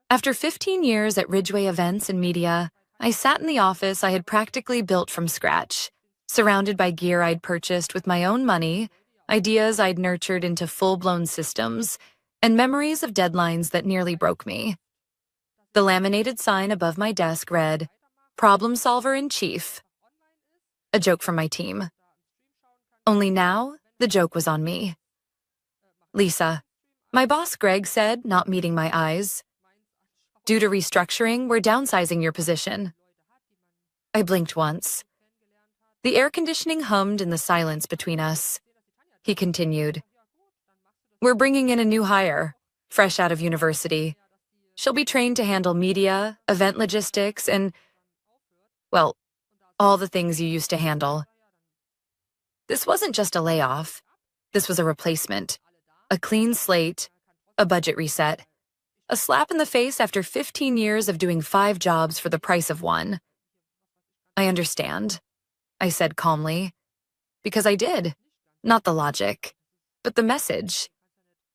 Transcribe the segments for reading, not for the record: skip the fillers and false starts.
After 15 years at Ridgeway Events and Media, I sat in the office I had practically built from scratch, surrounded by gear I'd purchased with my own money, ideas I'd nurtured into full-blown systems, and memories of deadlines that nearly broke me. The laminated sign above my desk read, "Problem Solver in Chief," a joke from my team. Only now, the joke was on me. "Lisa," my boss Greg said, not meeting my eyes. "Due to restructuring, we're downsizing your position." I blinked once. The air conditioning hummed in the silence between us. He continued, "We're bringing in a new hire, fresh out of university. She'll be trained to handle media, event logistics, and, well, all the things you used to handle." This wasn't just a layoff. This was a replacement, a clean slate, a budget reset, a slap in the face after 15 years of doing 5 jobs for the price of one. "I understand," I said calmly, because I did. Not the logic, but the message.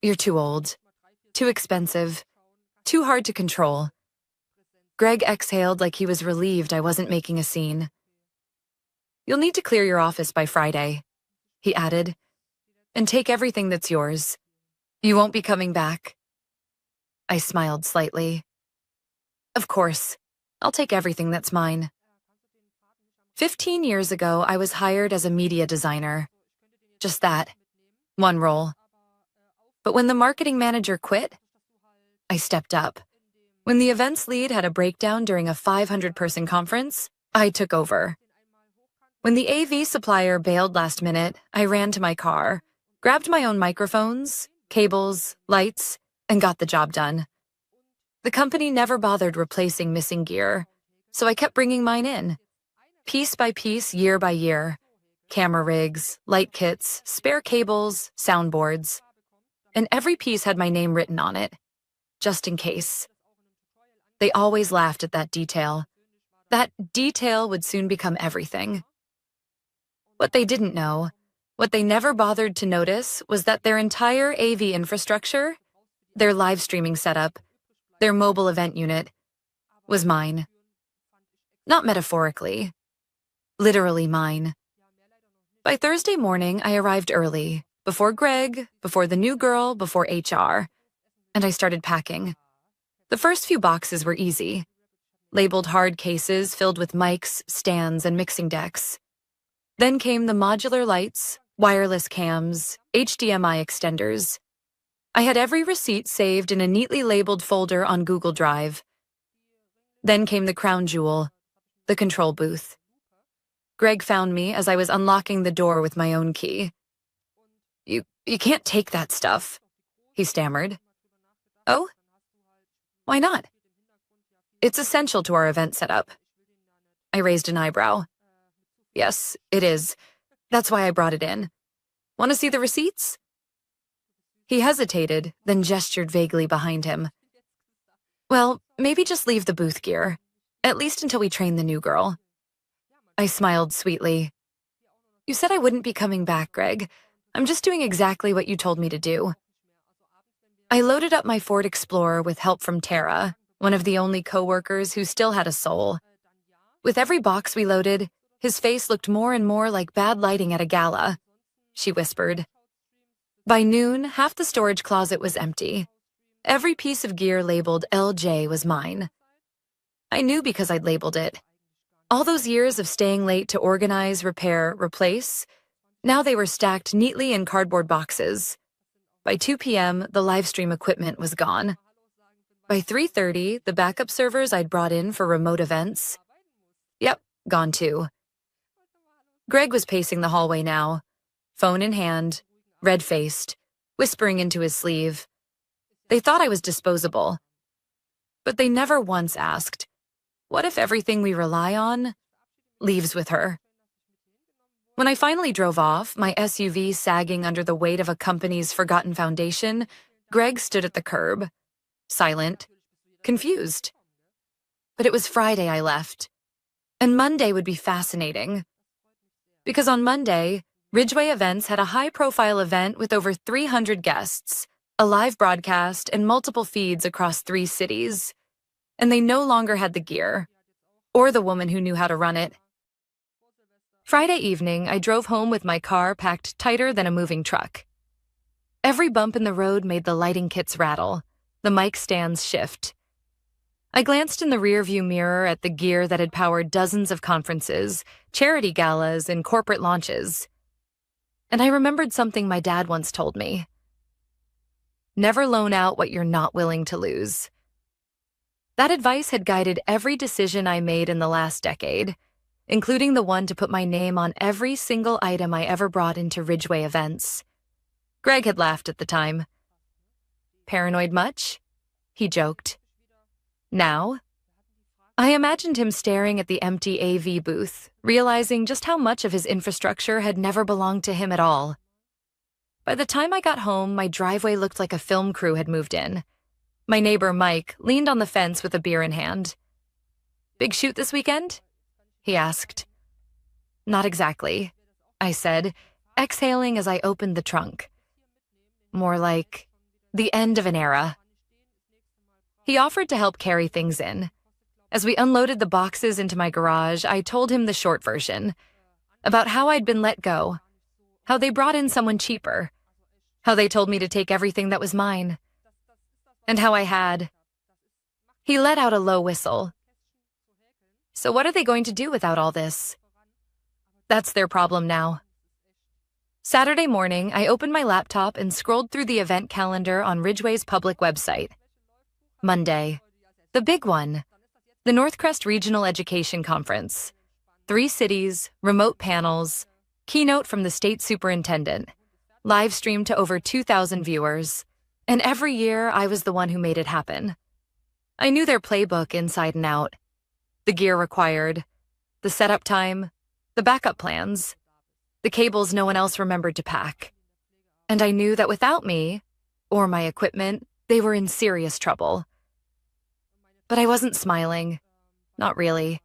"You're too old, too expensive, too hard to control." Greg exhaled like he was relieved I wasn't making a scene. "You'll need to clear your office by Friday," he added, "and take everything that's yours. You won't be coming back." I smiled slightly. "Of course, I'll take everything that's mine." 15 years ago, I was hired as a media designer. Just that, one role. But when the marketing manager quit, I stepped up. When the events lead had a breakdown during a 500-person conference, I took over. When the AV supplier bailed last minute, I ran to my car, grabbed my own microphones, cables, lights, and got the job done. The company never bothered replacing missing gear, so I kept bringing mine in. Piece by piece, year by year. Camera rigs, light kits, spare cables, soundboards. And every piece had my name written on it, just in case. They always laughed at that detail. That detail would soon become everything. What they didn't know, what they never bothered to notice, was that their entire AV infrastructure, their live streaming setup, their mobile event unit, was mine. Not metaphorically. Literally mine. By Thursday morning, I arrived early, before Greg, before the new girl, before HR, and I started packing. The first few boxes were easy. Labeled hard cases filled with mics, stands, and mixing decks. Then came the modular lights, wireless cams, HDMI extenders. I had every receipt saved in a neatly labeled folder on Google Drive. Then came the crown jewel, the control booth. Greg found me as I was unlocking the door with my own key. You can't take that stuff," he stammered. "Oh? Why not?" "It's essential to our event setup." I raised an eyebrow. "Yes, it is. That's why I brought it in. Want to see the receipts?" He hesitated, then gestured vaguely behind him. "Well, maybe just leave the booth gear, at least until we train the new girl." I smiled sweetly. "You said I wouldn't be coming back, Greg. I'm just doing exactly what you told me to do." I loaded up my Ford Explorer with help from Tara, one of the only co-workers who still had a soul. With every box we loaded, his face looked more and more like bad lighting at a gala, she whispered. By noon, half the storage closet was empty. Every piece of gear labeled LJ was mine. I knew because I'd labeled it. All those years of staying late to organize, repair, replace, now they were stacked neatly in cardboard boxes. By 2 p.m., the livestream equipment was gone. By 3:30, the backup servers I'd brought in for remote events, yep, gone too. Greg was pacing the hallway now, phone in hand, red-faced, whispering into his sleeve. They thought I was disposable. But they never once asked, what if everything we rely on leaves with her? When I finally drove off, my SUV sagging under the weight of a company's forgotten foundation, Greg stood at the curb, silent, confused. But it was Friday I left, and Monday would be fascinating. Because on Monday, Ridgeway Events had a high-profile event with over 300 guests, a live broadcast, and multiple feeds across 3 cities. and they no longer had the gear, or the woman who knew how to run it. Friday evening, I drove home with my car packed tighter than a moving truck. Every bump in the road made the lighting kits rattle, the mic stands shift. I glanced in the rearview mirror at the gear that had powered dozens of conferences, charity galas, and corporate launches. And I remembered something my dad once told me. Never loan out what you're not willing to lose. That advice had guided every decision I made in the last decade, including the one to put my name on every single item I ever brought into Ridgeway events. Greg had laughed at the time. Paranoid much? He joked. Now? I imagined him staring at the empty AV booth, realizing just how much of his infrastructure had never belonged to him at all. By the time I got home, my driveway looked like a film crew had moved in. My neighbor, Mike, leaned on the fence with a beer in hand. "Big shoot this weekend?" he asked. "Not exactly," I said, exhaling as I opened the trunk. "More like the end of an era." He offered to help carry things in. As we unloaded the boxes into my garage, I told him the short version, about how I'd been let go, how they brought in someone cheaper, how they told me to take everything that was mine, and how I had. He let out a low whistle. "So what are they going to do without all this?" "That's their problem now." Saturday morning, I opened my laptop and scrolled through the event calendar on Ridgeway's public website. Monday, the big one, the Northcrest Regional Education Conference. 3 cities, remote panels, keynote from the state superintendent, live streamed to over 2,000 viewers, and every year I was the one who made it happen. I knew their playbook inside and out. The gear required, the setup time, the backup plans, the cables no one else remembered to pack. And I knew that without me, or my equipment, they were in serious trouble. But I wasn't smiling. Not really.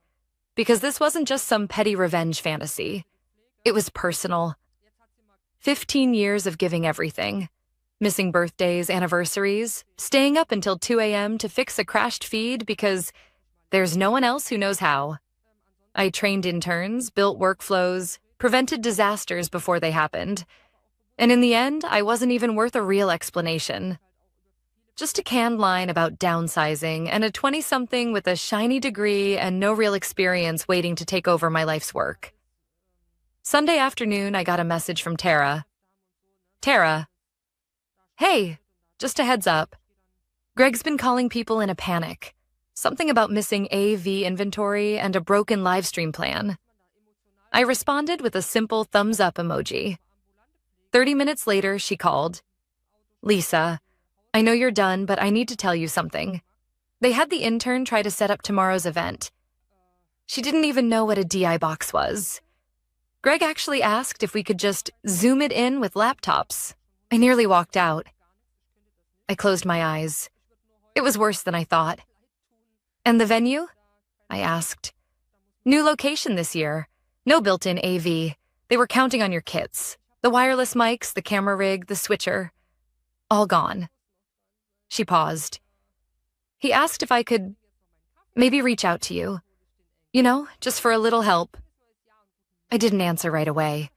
Because this wasn't just some petty revenge fantasy. It was personal. 15 years of giving everything. Missing birthdays, anniversaries, staying up until 2 a.m. to fix a crashed feed because there's no one else who knows how. I trained interns, built workflows, prevented disasters before they happened. And in the end, I wasn't even worth a real explanation. Just a canned line about downsizing and a 20-something with a shiny degree and no real experience waiting to take over my life's work. Sunday afternoon, I got a message from Tara. "Tara. Hey, just a heads up. Greg's been calling people in a panic. Something about missing AV inventory and a broken livestream plan." I responded with a simple thumbs up emoji. 30 minutes later, she called. "Lisa, I know you're done, but I need to tell you something. They had the intern try to set up tomorrow's event. She didn't even know what a DI box was. Greg actually asked if we could just Zoom it in with laptops. I nearly walked out." I closed my eyes. It was worse than I thought. "And the venue?" I asked. "New location this year. No built-in AV. They were counting on your kits. The wireless mics, the camera rig, the switcher. All gone." She paused. "He asked if I could maybe reach out to you. You know, just for a little help." I didn't answer right away.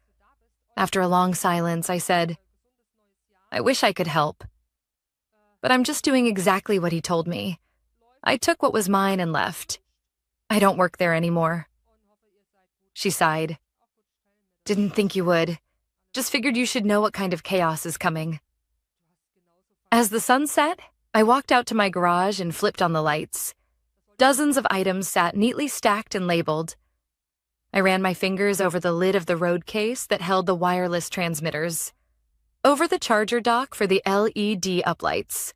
After a long silence, I said, "I wish I could help. But I'm just doing exactly what he told me. I took what was mine and left. I don't work there anymore." She sighed. "Didn't think you would. Just figured you should know what kind of chaos is coming." As the sun set, I walked out to my garage and flipped on the lights. Dozens of items sat neatly stacked and labeled. I ran my fingers over the lid of the road case that held the wireless transmitters, over the charger dock for the LED uplights,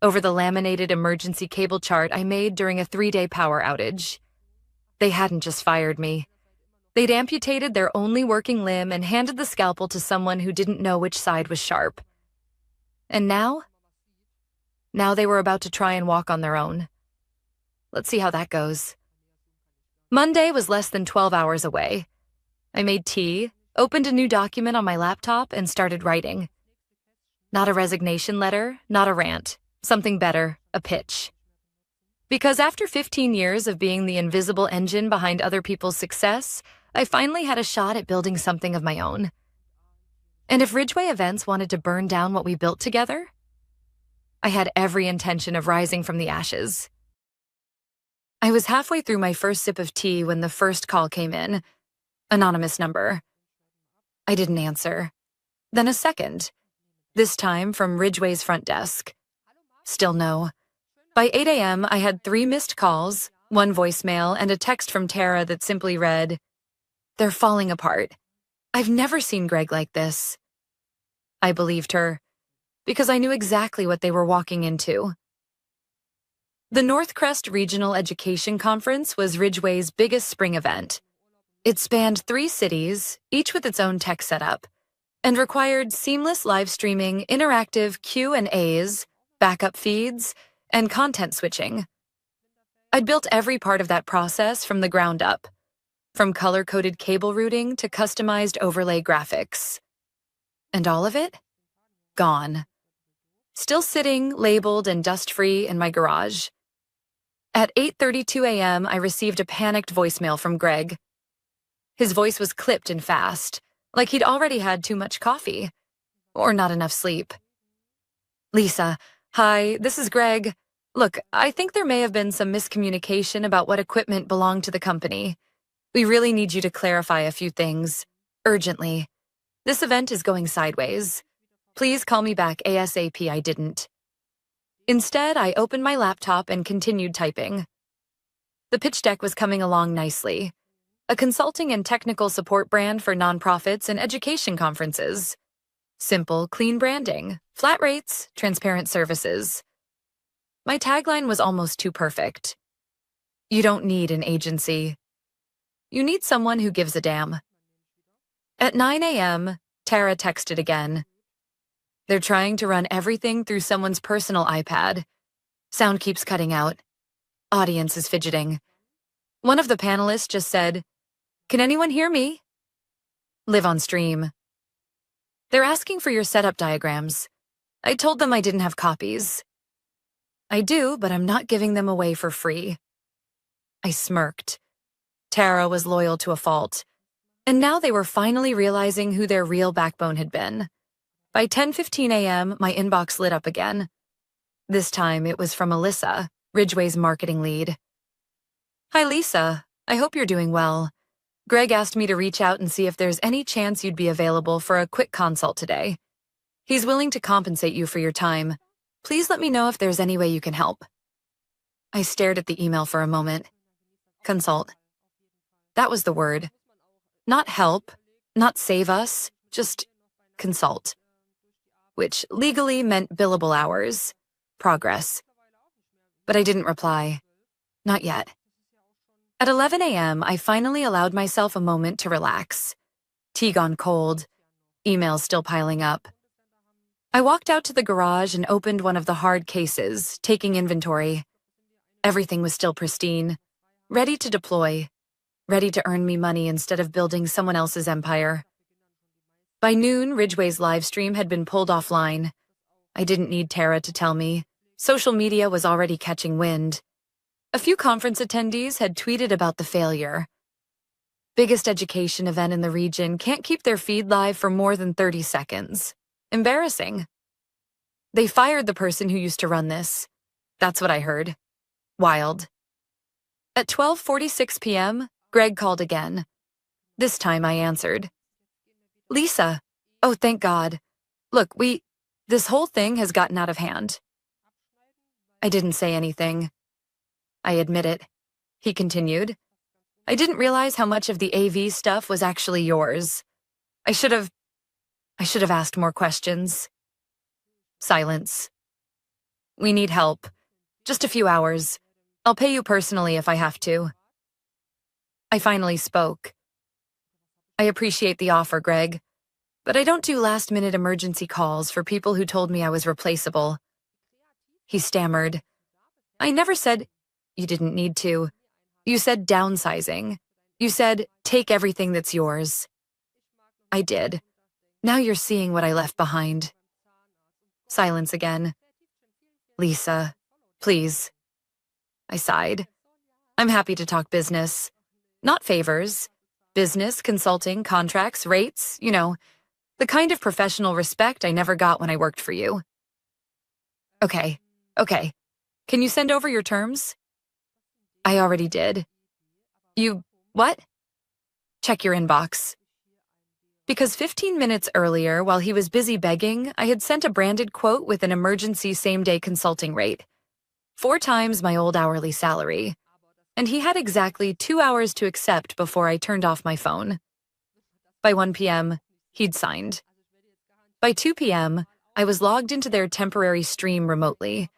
over the laminated emergency cable chart I made during a 3-day power outage. They hadn't just fired me. They'd amputated their only working limb and handed the scalpel to someone who didn't know which side was sharp. And now? Now they were about to try and walk on their own. Let's see how that goes. Monday was less than 12 hours away. I made tea, opened a new document on my laptop, and started writing. Not a resignation letter, not a rant. Something better, a pitch. Because after 15 years of being the invisible engine behind other people's success, I finally had a shot at building something of my own. And if Ridgeway Events wanted to burn down what we built together, I had every intention of rising from the ashes. I was halfway through my first sip of tea when the first call came in. Anonymous number. I didn't answer. Then a second. This time from Ridgeway's front desk. Still no. By 8 a.m., I had 3 missed calls, 1 voicemail, and a text from Tara that simply read, "They're falling apart. I've never seen Greg like this." I believed her, because I knew exactly what they were walking into. The Northcrest Regional Education Conference was Ridgeway's biggest spring event. It spanned 3 cities, each with its own tech setup, and required seamless live streaming, interactive Q&As, backup feeds, and content switching. I'd built every part of that process from the ground up, from color-coded cable routing to customized overlay graphics. And all of it? Gone. Still sitting, labeled and dust-free in my garage. At 8:32 a.m., I received a panicked voicemail from Greg. His voice was clipped and fast, like he'd already had too much coffee, or not enough sleep. "Lisa, hi, this is Greg. Look, I think there may have been some miscommunication about what equipment belonged to the company. We really need you to clarify a few things, urgently. This event is going sideways. Please call me back ASAP." I didn't. Instead, I opened my laptop and continued typing. The pitch deck was coming along nicely. A consulting and technical support brand for nonprofits and education conferences. Simple, clean branding, flat rates, transparent services. My tagline was almost too perfect. You don't need an agency. You need someone who gives a damn. At 9 a.m., Tara texted again. "They're trying to run everything through someone's personal iPad. Sound keeps cutting out. Audience is fidgeting. One of the panelists just said, 'Can anyone hear me?' Live on stream. They're asking for your setup diagrams. I told them I didn't have copies. I do, but I'm not giving them away for free." I smirked. Tara was loyal to a fault. And now they were finally realizing who their real backbone had been. By 10:15 a.m., my inbox lit up again. This time, it was from Alyssa, Ridgeway's marketing lead. "Hi, Lisa. I hope you're doing well. Greg asked me to reach out and see if there's any chance you'd be available for a quick consult today. He's willing to compensate you for your time. Please let me know if there's any way you can help." I stared at the email for a moment. Consult. That was the word. Not help, not save us, just consult. Which legally meant billable hours, progress. But I didn't reply. Not yet. At 11 a.m., I finally allowed myself a moment to relax. Tea gone cold, emails still piling up. I walked out to the garage and opened one of the hard cases, taking inventory. Everything was still pristine, ready to deploy, ready to earn me money instead of building someone else's empire. By noon, Ridgeway's livestream had been pulled offline. I didn't need Tara to tell me. Social media was already catching wind. A few conference attendees had tweeted about the failure. Biggest education event in the region can't keep their feed live for more than 30 seconds. Embarrassing. They fired the person who used to run this. That's what I heard. Wild. At 12:46 p.m., Greg called again. This time I answered. "Lisa, oh, thank God. Look, this whole thing has gotten out of hand." I didn't say anything. "I admit it," he continued. "I didn't realize how much of the AV stuff was actually yours. I should have asked more questions." Silence. "We need help. Just a few hours. I'll pay you personally if I have to." I finally spoke. "I appreciate the offer, Greg, but I don't do last-minute emergency calls for people who told me I was replaceable." He stammered. "I never said—" "You didn't need to. You said downsizing. You said, take everything that's yours." "I did. Now you're seeing what I left behind." Silence again. "Lisa, please." I sighed. I'm happy to talk business. Not favors. Business, consulting, contracts, rates, the kind of professional respect I never got when I worked for you. Okay. Can you send over your terms? I already did. What? Check your inbox. Because 15 minutes earlier, while he was busy begging, I had sent a branded quote with an emergency same-day consulting rate. 4 times my old hourly salary. And he had exactly 2 hours to accept before I turned off my phone. By 1 p.m., he'd signed. By 2 p.m., I was logged into their temporary stream remotely,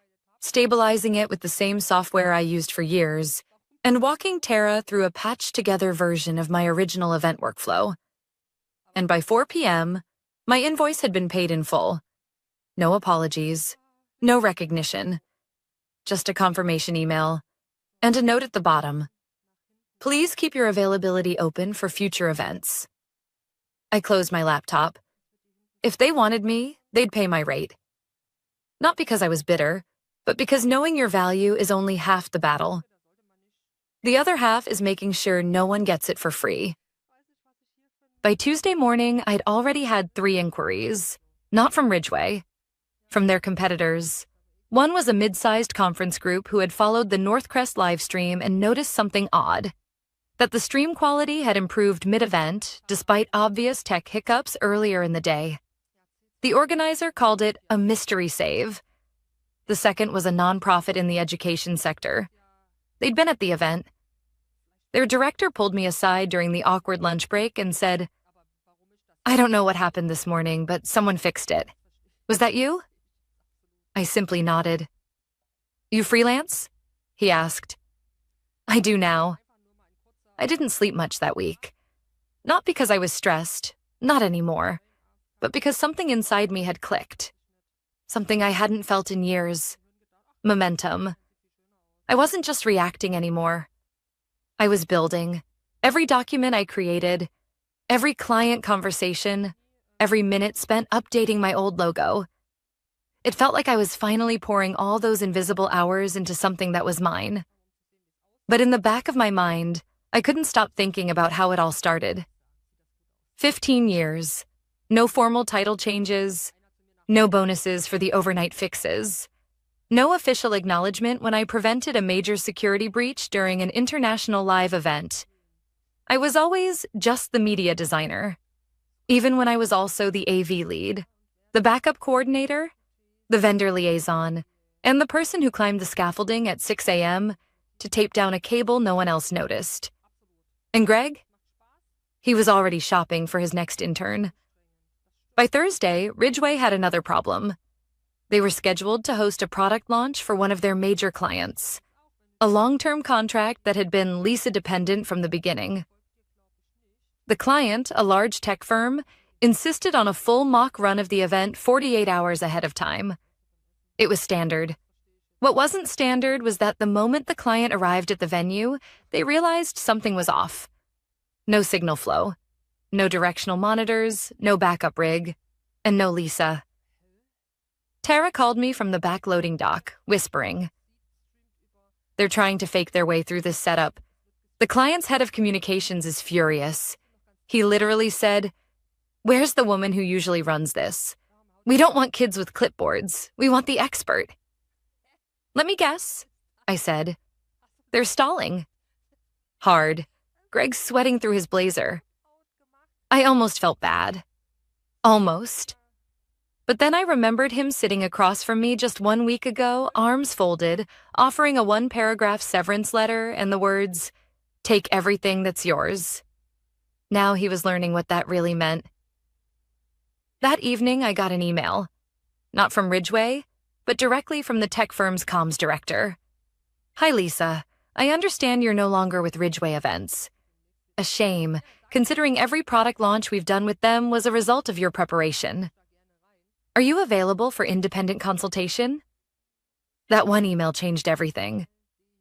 stabilizing it with the same software I used for years, and walking Tara through a patched-together version of my original event workflow. And by 4 p.m., my invoice had been paid in full. No apologies, no recognition, just a confirmation email, and a note at the bottom. Please keep your availability open for future events. I closed my laptop. If they wanted me, they'd pay my rate. Not because I was bitter, but because knowing your value is only half the battle. The other half is making sure no one gets it for free. By Tuesday morning, I'd already had 3 inquiries, not from Ridgeway, from their competitors. One was a mid-sized conference group who had followed the Northcrest livestream and noticed something odd, that the stream quality had improved mid-event despite obvious tech hiccups earlier in the day. The organizer called it a mystery save. The second was a nonprofit in the education sector. They'd been at the event. Their director pulled me aside during the awkward lunch break and said, "I don't know what happened this morning, but someone fixed it. Was that you?" I simply nodded. "You freelance?" he asked. "I do now." I didn't sleep much that week. Not because I was stressed, not anymore, but because something inside me had clicked. Something I hadn't felt in years. Momentum. I wasn't just reacting anymore. I was building. Every document I created, every client conversation, every minute spent updating my old logo. It felt like I was finally pouring all those invisible hours into something that was mine. But in the back of my mind, I couldn't stop thinking about how it all started. 15 years, no formal title changes, no bonuses for the overnight fixes, no official acknowledgement when I prevented a major security breach during an international live event. I was always just the media designer, even when I was also the AV lead, the backup coordinator, the vendor liaison, and the person who climbed the scaffolding at 6 a.m. to tape down a cable no one else noticed. And Greg? He was already shopping for his next intern. By Thursday, Ridgeway had another problem. They were scheduled to host a product launch for one of their major clients, a long-term contract that had been Lisa-dependent from the beginning. The client, a large tech firm, insisted on a full mock run of the event 48 hours ahead of time. It was standard. What wasn't standard was that the moment the client arrived at the venue, they realized something was off. No signal flow, no directional monitors, no backup rig, and no Lisa. Tara called me from the back loading dock, whispering. "They're trying to fake their way through this setup. The client's head of communications is furious. He literally said, 'Where's the woman who usually runs this? We don't want kids with clipboards. We want the expert.'" "Let me guess," I said. "They're stalling." Hard. Greg's sweating through his blazer. I almost felt bad. Almost. But then I remembered him sitting across from me just 1 week ago, arms folded, offering a 1-paragraph severance letter and the words, "Take everything that's yours." Now he was learning what that really meant. That evening, I got an email. Not from Ridgeway, but directly from the tech firm's comms director. "Hi, Lisa. I understand you're no longer with Ridgeway Events. A shame, considering every product launch we've done with them was a result of your preparation. Are you available for independent consultation?" That one email changed everything.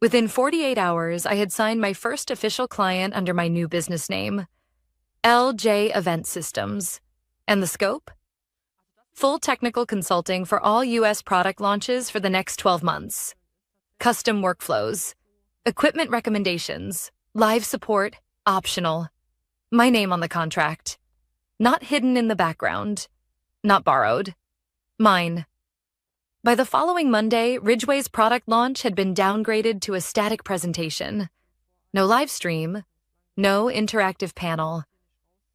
Within 48 hours, I had signed my first official client under my new business name, LJ Event Systems. And the scope? Full technical consulting for all U.S. product launches for the next 12 months. Custom workflows, Equipment recommendations, live support, optional. My name on the contract. Not hidden in the background. Not borrowed. Mine. By the following Monday, Ridgway's product launch had been downgraded to a static presentation. No live stream, no interactive panel.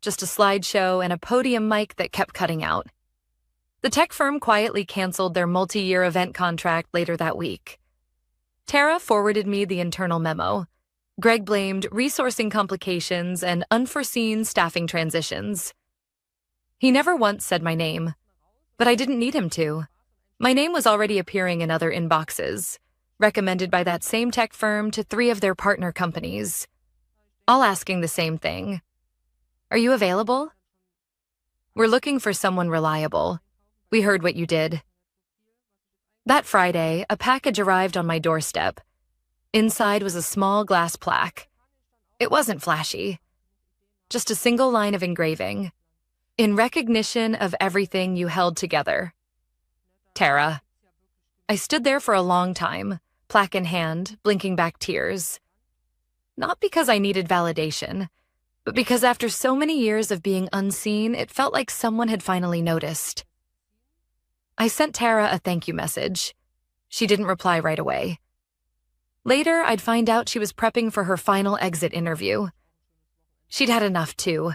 Just a slideshow and a podium mic that kept cutting out. The tech firm quietly canceled their multi-year event contract later that week. Tara forwarded me the internal memo. Greg blamed resourcing complications and unforeseen staffing transitions. He never once said my name, but I didn't need him to. My name was already appearing in other inboxes, recommended by that same tech firm to 3 of their partner companies, all asking the same thing. Are you available? We're looking for someone reliable. We heard what you did. That Friday, a package arrived on my doorstep. Inside was a small glass plaque. It wasn't flashy, just a single line of engraving. In recognition of everything you held together. Tara. I stood there for a long time, plaque in hand, blinking back tears. Not because I needed validation, but because after so many years of being unseen, it felt like someone had finally noticed. I sent Tara a thank you message. She didn't reply right away. Later, I'd find out she was prepping for her final exit interview. She'd had enough, too.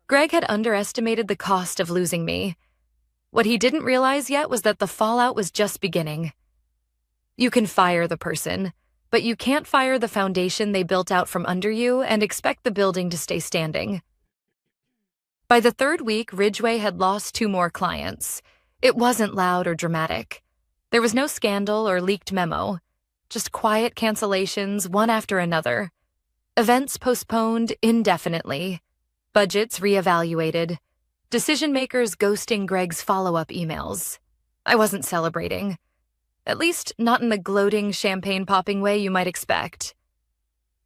Greg had underestimated the cost of losing me. What he didn't realize yet was that the fallout was just beginning. You can fire the person, but you can't fire the foundation they built out from under you and expect the building to stay standing. By the 3rd week, Ridgway had lost 2 more clients. It wasn't loud or dramatic. There was no scandal or leaked memo, just quiet cancellations one after another. Events postponed indefinitely. Budgets reevaluated. Decision-makers ghosting Greg's follow-up emails. I wasn't celebrating. At least not in the gloating, champagne-popping way you might expect.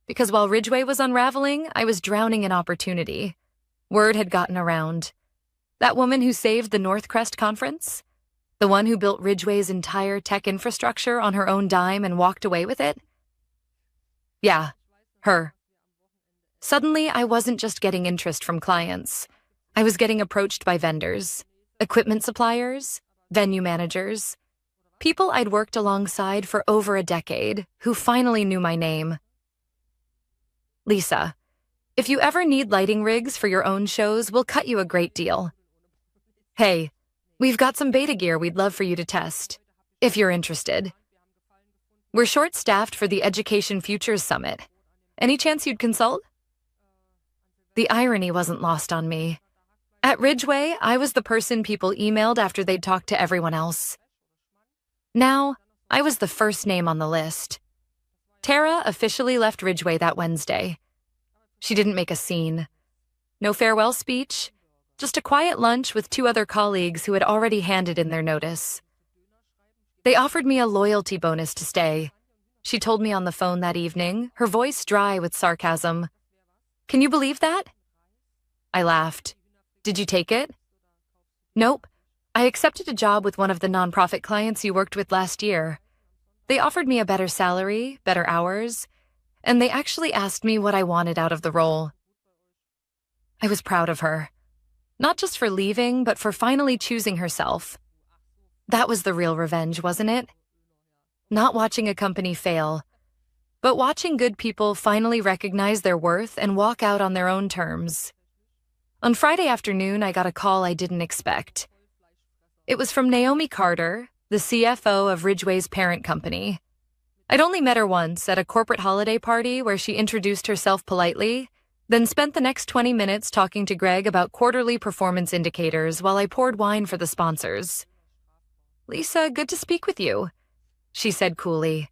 Because while Ridgway was unraveling, I was drowning in opportunity. Word had gotten around. That woman who saved the Northcrest conference? The one who built Ridgway's entire tech infrastructure on her own dime and walked away with it? Yeah, her. Suddenly, I wasn't just getting interest from clients. I was getting approached by vendors, equipment suppliers, venue managers, people I'd worked alongside for over a decade who finally knew my name. Lisa, if you ever need lighting rigs for your own shows, we'll cut you a great deal. Hey, we've got some beta gear we'd love for you to test, if you're interested. We're short-staffed for the Education Futures Summit. Any chance you'd consult? The irony wasn't lost on me. At Ridgway, I was the person people emailed after they'd talked to everyone else. Now, I was the first name on the list. Tara officially left Ridgway that Wednesday. She didn't make a scene. No farewell speech, just a quiet lunch with 2 other colleagues who had already handed in their notice. They offered me a loyalty bonus to stay. She told me on the phone that evening, her voice dry with sarcasm. Can you believe that? I laughed. Did you take it? Nope. I accepted a job with one of the nonprofit clients you worked with last year. They offered me a better salary, better hours, and they actually asked me what I wanted out of the role. I was proud of her. Not just for leaving, but for finally choosing herself. That was the real revenge, wasn't it? Not watching a company fail, but watching good people finally recognize their worth and walk out on their own terms. On Friday afternoon, I got a call I didn't expect. It was from Naomi Carter, the CFO of Ridgway's parent company. I'd only met her once at a corporate holiday party where she introduced herself politely, then spent the next 20 minutes talking to Greg about quarterly performance indicators while I poured wine for the sponsors. "Lisa, good to speak with you," she said coolly.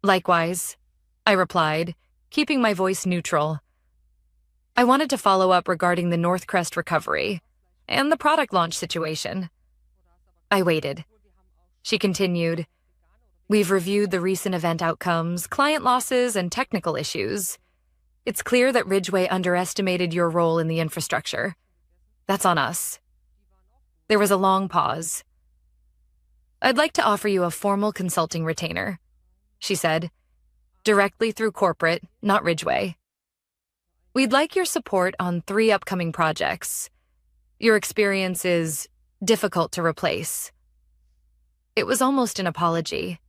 "Likewise," I replied, keeping my voice neutral. I wanted to follow up regarding the Northcrest recovery and the product launch situation. I waited. She continued, "We've reviewed the recent event outcomes, client losses, and technical issues. It's clear that Ridgway underestimated your role in the infrastructure. That's on us." There was a long pause. "I'd like to offer you a formal consulting retainer," she said. directly through corporate, not Ridgeway. We'd like your support on 3 upcoming projects. Your experience is difficult to replace. It was almost an apology.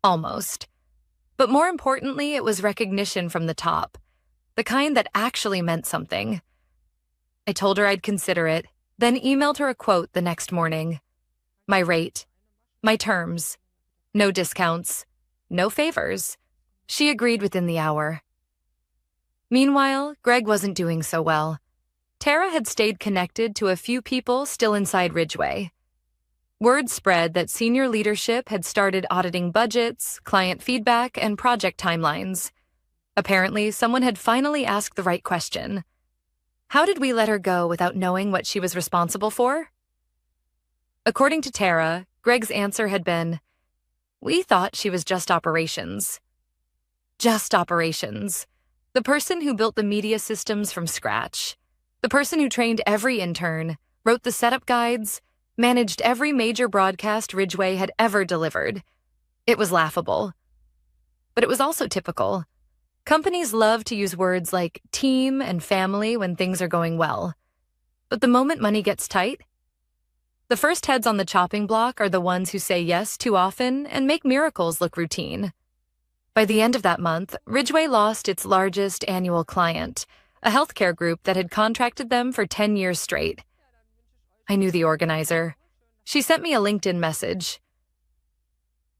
Almost. But more importantly, it was recognition from the top, the kind that actually meant something. I told her I'd consider it, then emailed her a quote the next morning. My rate, my terms, no discounts, no favors. She agreed within the hour. Meanwhile, Greg wasn't doing so well. Tara had stayed connected to a few people still inside Ridgeway. Word spread that senior leadership had started auditing budgets, client feedback, and project timelines. Apparently, someone had finally asked the right question. How did we let her go without knowing what she was responsible for? According to Tara, Greg's answer had been, "We thought she was just operations." Just operations. The person who built the media systems from scratch. The person who trained every intern, wrote the setup guides, managed every major broadcast Ridgeway had ever delivered. It was laughable. But it was also typical. Companies love to use words like team and family when things are going well. But the moment money gets tight, the first heads on the chopping block are the ones who say yes too often and make miracles look routine. By the end of that month, Ridgeway lost its largest annual client, a healthcare group that had contracted them for 10 years straight. I knew the organizer. She sent me a LinkedIn message.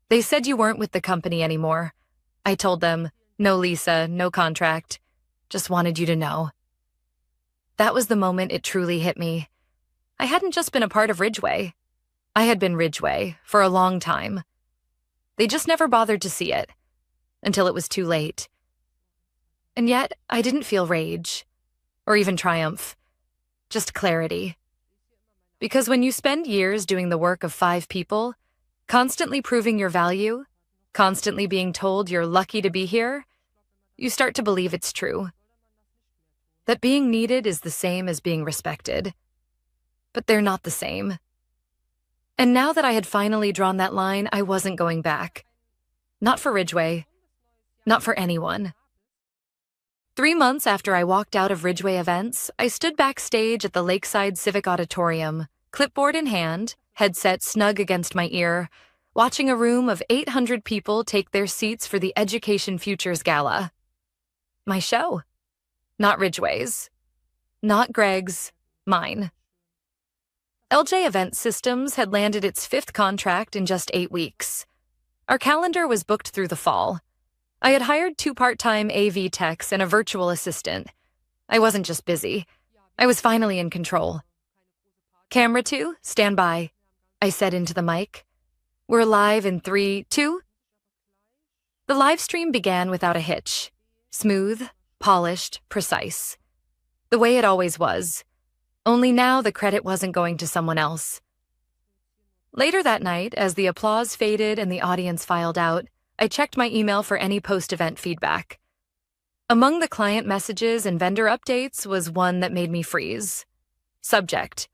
They said you weren't with the company anymore. I told them, no Lisa, no contract. Just wanted you to know. That was the moment it truly hit me. I hadn't just been a part of Ridgeway. I had been Ridgeway for a long time. They just never bothered to see it, until it was too late. And yet, I didn't feel rage, or even triumph, just clarity. Because when you spend years doing the work of 5 people, constantly proving your value, constantly being told you're lucky to be here, you start to believe it's true. That being needed is the same as being respected. But they're not the same. And now that I had finally drawn that line, I wasn't going back. Not for Ridgeway. Not for anyone. 3 months after I walked out of Ridgeway events, I stood backstage at the Lakeside Civic Auditorium, clipboard in hand, headset snug against my ear, watching a room of 800 people take their seats for the Education Futures Gala. My show. Not Ridgeway's. Not Greg's. Mine. LJ Event Systems had landed its 5th contract in just 8 weeks. Our calendar was booked through the fall. I had hired 2 part-time AV techs and a virtual assistant. I wasn't just busy. I was finally in control. Camera 2, stand by, I said into the mic. We're live in 3, 2. The live stream began without a hitch. Smooth, polished, precise. The way it always was. Only now the credit wasn't going to someone else. Later that night, as the applause faded and the audience filed out, I checked my email for any post-event feedback. Among the client messages and vendor updates was one that made me freeze. Subject: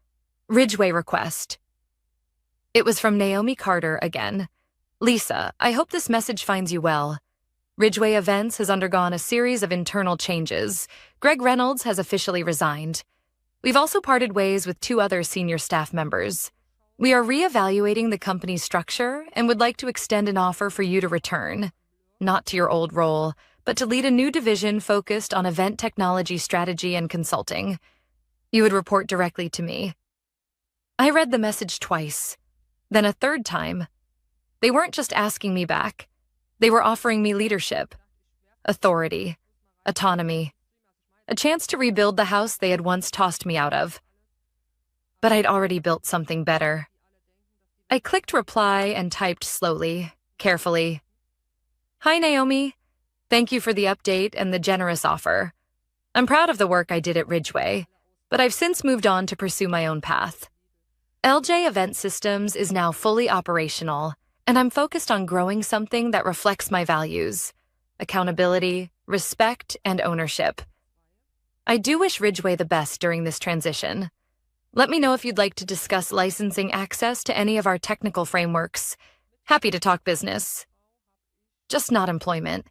Ridgeway request. It was from Naomi Carter again. Lisa, I hope this message finds you well. Ridgeway Events has undergone a series of internal changes. Greg Reynolds has officially resigned. We've also parted ways with 2 other senior staff members. We are reevaluating the company's structure and would like to extend an offer for you to return, not to your old role, but to lead a new division focused on event technology strategy and consulting. You would report directly to me. I read the message twice, then a 3rd time. They weren't just asking me back. They were offering me leadership, authority, autonomy, a chance to rebuild the house they had once tossed me out of. But I'd already built something better. I clicked reply and typed slowly, carefully. Hi, Naomi. Thank you for the update and the generous offer. I'm proud of the work I did at Ridgeway, but I've since moved on to pursue my own path. LJ Event Systems is now fully operational, and I'm focused on growing something that reflects my values: accountability, respect, and ownership. I do wish Ridgeway the best during this transition. Let me know if you'd like to discuss licensing access to any of our technical frameworks. Happy to talk business. Just not employment.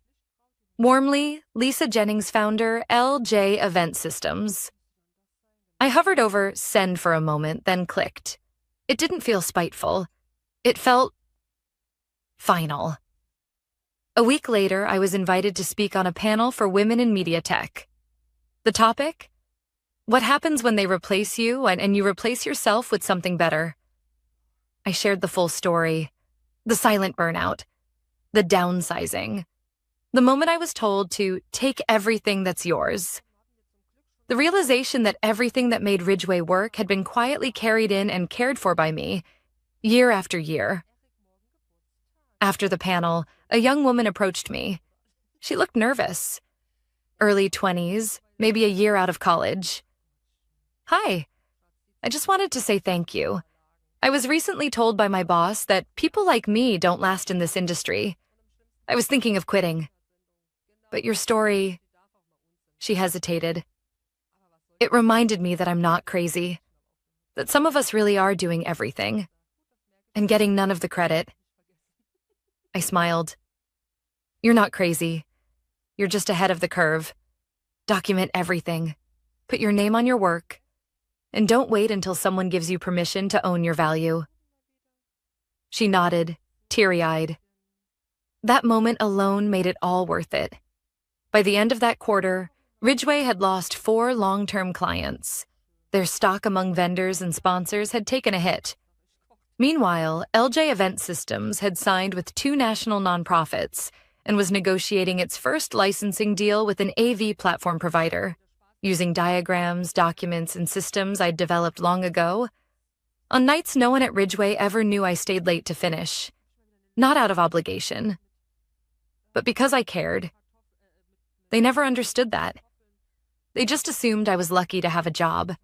Warmly, Lisa Jennings founder, LJ Event Systems. I hovered over send for a moment, then clicked. It didn't feel spiteful. It felt final. A week later, I was invited to speak on a panel for women in media tech. The topic? What happens when they replace you and you replace yourself with something better? I shared the full story. The silent burnout. The downsizing. The moment I was told to take everything that's yours. The realization that everything that made Ridgeway work had been quietly carried in and cared for by me, year after year. After the panel, a young woman approached me. She looked nervous. Early 20s, maybe a year out of college. Hi, I just wanted to say thank you. I was recently told by my boss that people like me don't last in this industry. I was thinking of quitting. But your story, she hesitated. It reminded me that I'm not crazy, that some of us really are doing everything and getting none of the credit. I smiled. You're not crazy. You're just ahead of the curve. Document everything. Put your name on your work. And don't wait until someone gives you permission to own your value. She nodded, teary-eyed. That moment alone made it all worth it. By the end of that quarter, Ridgeway had lost 4 long-term clients. Their stock among vendors and sponsors had taken a hit. Meanwhile, LJ Event Systems had signed with 2 national nonprofits and was negotiating its first licensing deal with an AV platform provider. Using diagrams, documents, and systems I'd developed long ago, on nights no one at Ridgeway ever knew I stayed late to finish. Not out of obligation, but because I cared. They never understood that. They just assumed I was lucky to have a job.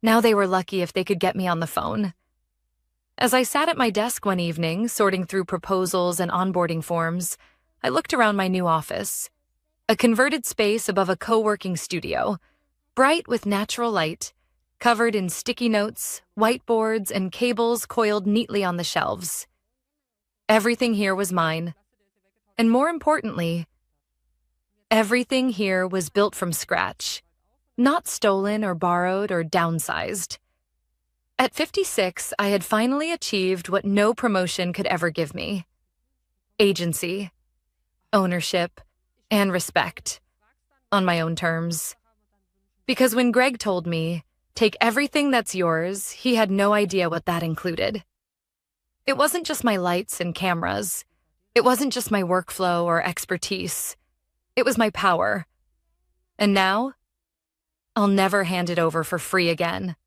Now they were lucky if they could get me on the phone. As I sat at my desk one evening, sorting through proposals and onboarding forms, I looked around my new office. A converted space above a co-working studio, bright with natural light, covered in sticky notes, whiteboards, and cables coiled neatly on the shelves. Everything here was mine. And more importantly, everything here was built from scratch, not stolen or borrowed or downsized. At 56, I had finally achieved what no promotion could ever give me: agency, ownership, and respect, on my own terms. Because when Greg told me, take everything that's yours, he had no idea what that included. It wasn't just my lights and cameras. It wasn't just my workflow or expertise. It was my power. And now, I'll never hand it over for free again.